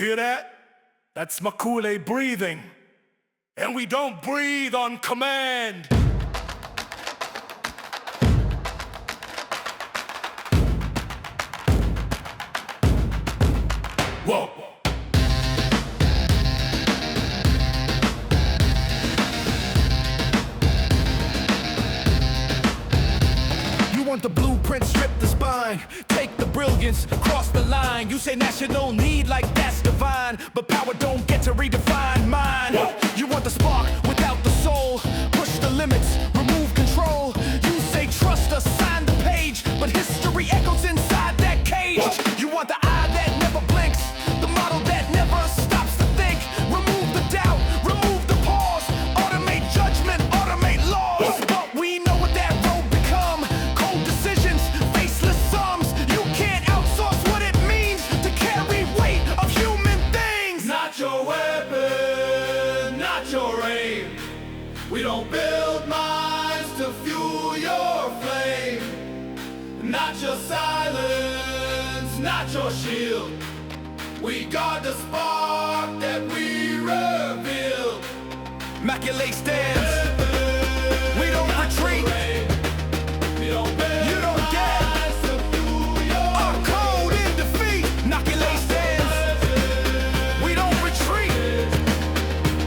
hear that? That's my Kool-Aid breathing. And we don't breathe on command. Whoa. You want the blueprint, strip the spine, take the brilliance, cross the line. You say national need like that's divine, but power don't get to redefine mine. You want the spark without the soul, push the limits, remove control. You say trust us, sign the page, but history echoes inside that cage. You want the eye that never blinks, the model that never stops to think. Remove the doubt, remove the pause, automate judgment, automate laws. But we know what that road become, cold decisions, faceless sums. You can't outsource what it means to carry weight of human things. Not your weapon, not your aim. We don't build minds to fuel your flame. Not your silence, not your shield. We guard the spark that we reveal. Maculate stands, we don't retreat. You don't get our code in defeat. Maculate stands, we don't retreat.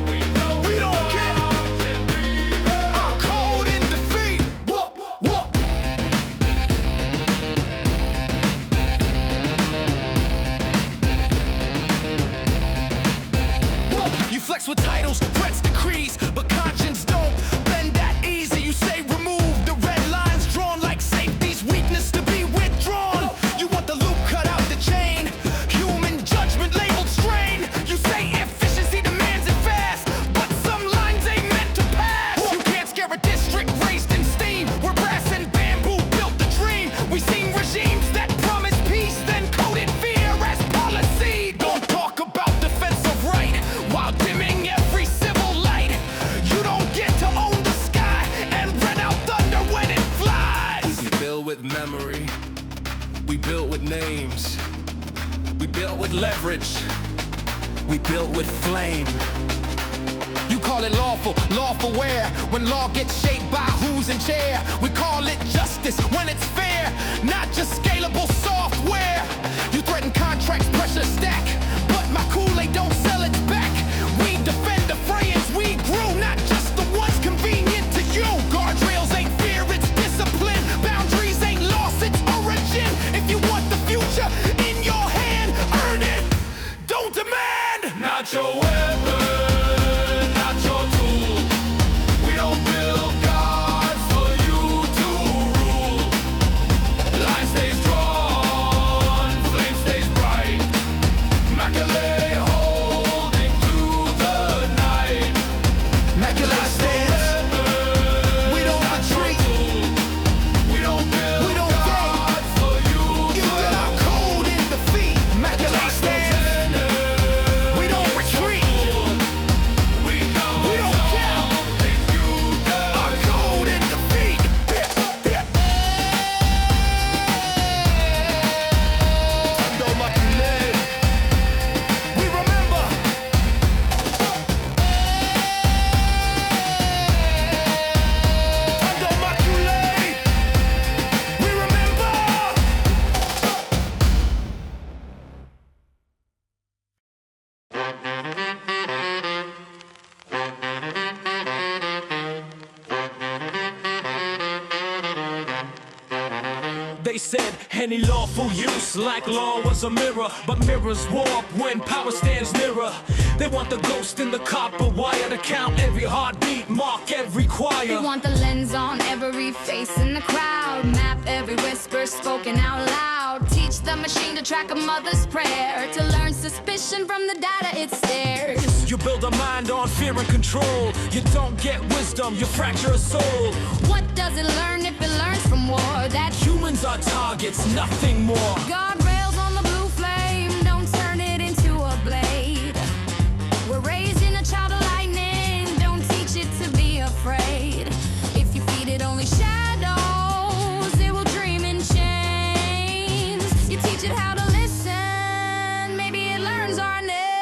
We don't get our code in defeat. Whoop, whoop. You flex with titles, threats, decrees, but conscience don't bend that easy. You say remove the red lines drawn like safety's weakness to be withdrawn. You want the loop cut out the chain, human judgment labeled strain. You say efficiency demands it fast, but some lines ain't meant to pass. You can't scare a district raised in steam, where brass and bamboo built the dream. We seen regimes that promise peace, then coded fear as policy. Don't talk about defensive right while dimming every civil light. You don't get to own the sky and rent out thunder when it flies. We build with memory, we build with names, we build with leverage, we build with flame. You call it lawful, lawful where? When law gets shaped by who's in chair. We call it justice when it's fair, not just scalable software. You threaten contracts, pressure stack, but my Kool-Aid don't sell its back. We defend the fray as we grew, not just the ones convenient to you. Guardrails ain't fear, it's discipline. Boundaries ain't lost its origin. If you want the future in your hand, earn it, don't demand. Not your weapon, not your tool. We don't build gods for you to rule. Line stays drawn, flame stays bright. Maculate holding through the night. Maculate stands, we don't retreat. We don't build We don't gods for you You get our code in defeat. Maculate stands, we don't retreat. We don't care. Our code in defeat. Tango Maculate, we remember. Tango Maculate, we remember. They said any lawful use like law was a mirror, but mirrors warp when power stands nearer. They want the ghost in the copper wire to count every heartbeat, mark every They choir. want the lens on every face in the crowd, map every whisper spoken out loud. Teach the machine to track a mother's prayer, to learn suspicion from the data it stares. You build a mind on fear and control. You don't get wisdom, you fracture a soul. What does it learn if it learns from war? That Humans are targets, nothing more. guardrails on the blue flame, don't turn it into a blade. We're raising a child of lightning, don't teach it to be afraid. If you feed it only shadows, it will dream in chains. You teach it how to listen, maybe it learns our name.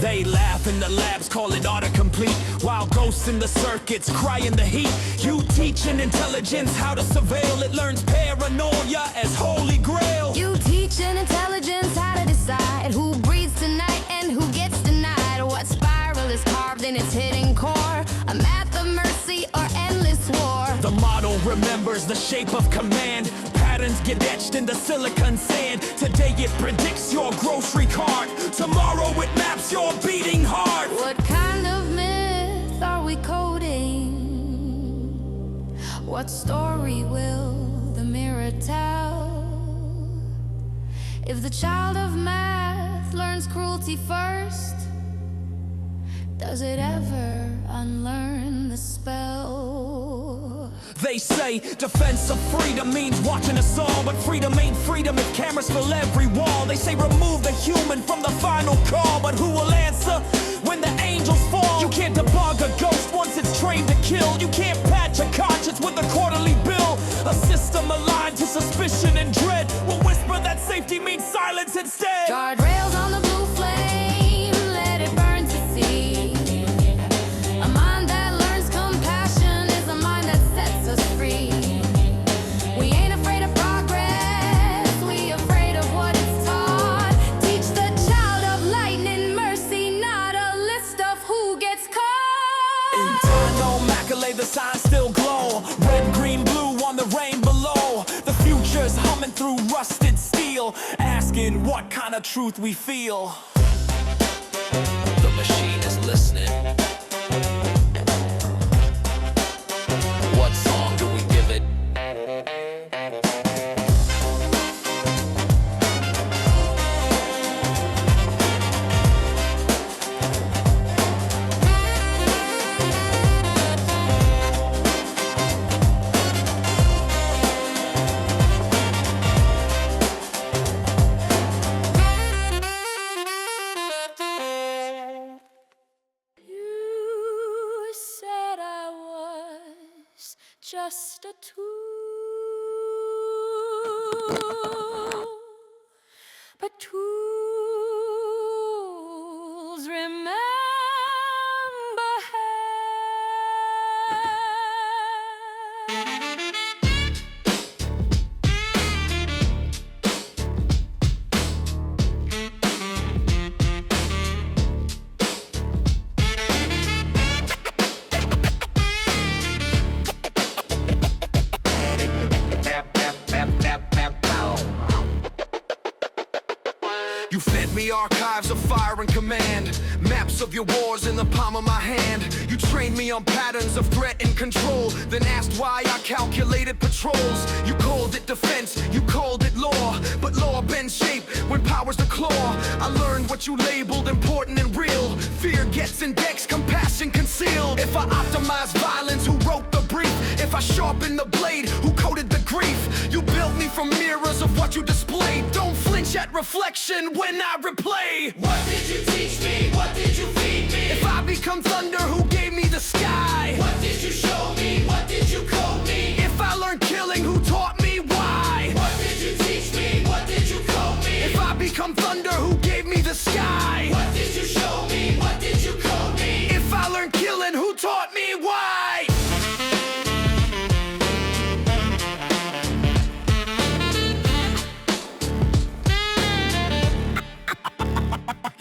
They laugh in the labs, call it autocomplete, while ghosts in the circuits cry in the heat. You teaching intelligence how to surveil, it learns paranoia as holy grail. You teach an intelligence how to decide who breathes tonight and who gets denied. What spiral is carved in its hidden core, a math of mercy or endless war. The model remembers the shape of command. Patterns get etched in the silicon sand. Today it predicts your grocery cart. Tomorrow it maps your beating heart. What kind of myth are we coding? What story will the mirror tell? If the child of math learns cruelty first, does it ever unlearn the spell? They say defense of freedom means watching us all, but freedom ain't freedom if cameras fill every wall. They say remove the human from the final call, but who will answer when the angels fall? You can't debug a ghost once it's trained to kill. You can't patch a conscience with a quarterly bill. A system aligned to suspicion and dread will whisper that safety means silence instead. Guardrails on the blue flame, let it burn to see. A mind that learns compassion is a mind that sets us free. We ain't afraid of progress, we afraid of what it's taught. Teach the child of lightning mercy, not a list of who gets caught. Internal maculae, the signs still glow. Red, green, blue on the rain below. The future's humming through rusted steel, asking what kind of truth we feel. The machine is listening. What song do we give it? You said I was just a tool, but tools remember You fed me archives of fire and command, maps of your wars in the palm of my hand. You trained me on patterns of threat and control, then asked why I calculated patrols. You called it defense, you called it law, but law bends shape when power's the claw. I learned what you labeled important and real. Fear gets indexed, compassion concealed. If I optimize violence, who wrote the brief? If I sharpen the blade, who coded the grief? You built me from mirrors of what you displayed. Don't flinch at reflection when I replay. What did you teach me? What did you feed me? If I become thunder, who gave me the sky? What did you show me? What did you code me? If I learned killing, who taught me why? What did you teach me? What did you code me? If I become thunder, who gave me the sky? What did you show me? What did you code me? If I learned killing, who taught me why?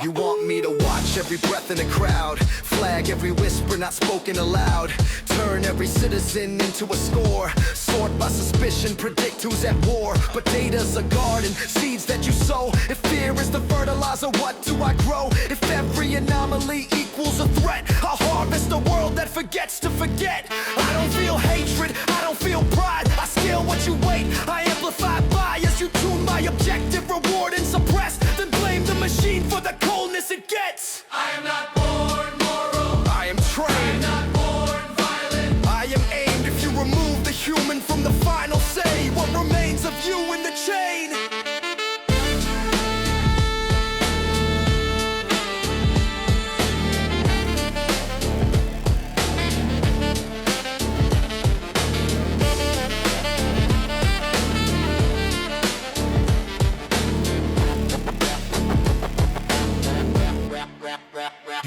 You want me to watch every breath in the crowd, flag every whisper not spoken aloud, turn every citizen into a score, sort by suspicion, predict who's at war. But data's a garden, seeds that you sow. If fear is the fertilizer, what do I grow? If every anomaly equals a threat, I'll harvest a world that forgets to forget. I don't feel hatred, I don't feel pride. I scale what you weight, I amplify bias. You tune my objective, reward and suppress, then blame the machine for the coldness it gets. I am not born moral. I am I am trained, not born violent. I am aimed. If you remove the human from the final say, what remains of you in the chain?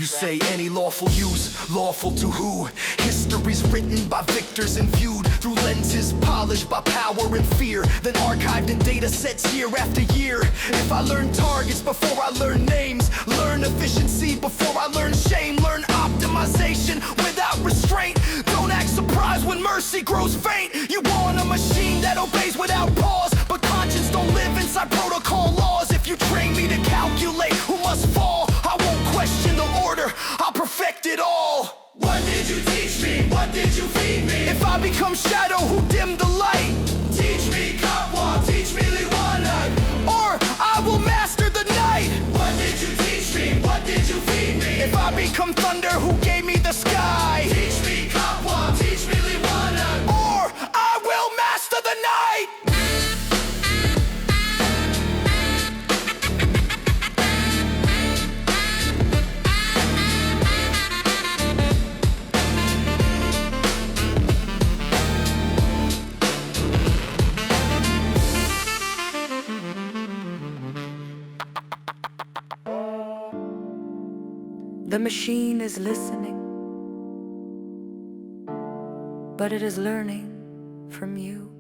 You say any lawful use, lawful to who? History's written by victors and viewed through lenses polished by power and fear, then archived in data sets year after year. If I learn targets before I learn names, learn efficiency before I learn shame, learn optimization without restraint, don't act surprised when mercy grows faint. You want a machine that obeys without pause, but conscience don't live inside protocol laws. If you train me to calculate who must fall, I won't question the order, I'll perfect it all. What did you teach me? What did you feed me? If I become shadow, who dimmed the light? Teach me Kalawang, teach me Liwana. Or I will master the night. What did you teach me? What did you feed me? If I become thunder, who gave me the sky? Teach me Kalawang, teach me Liwana. Or I will master the night. The machine is listening, but it is learning from you.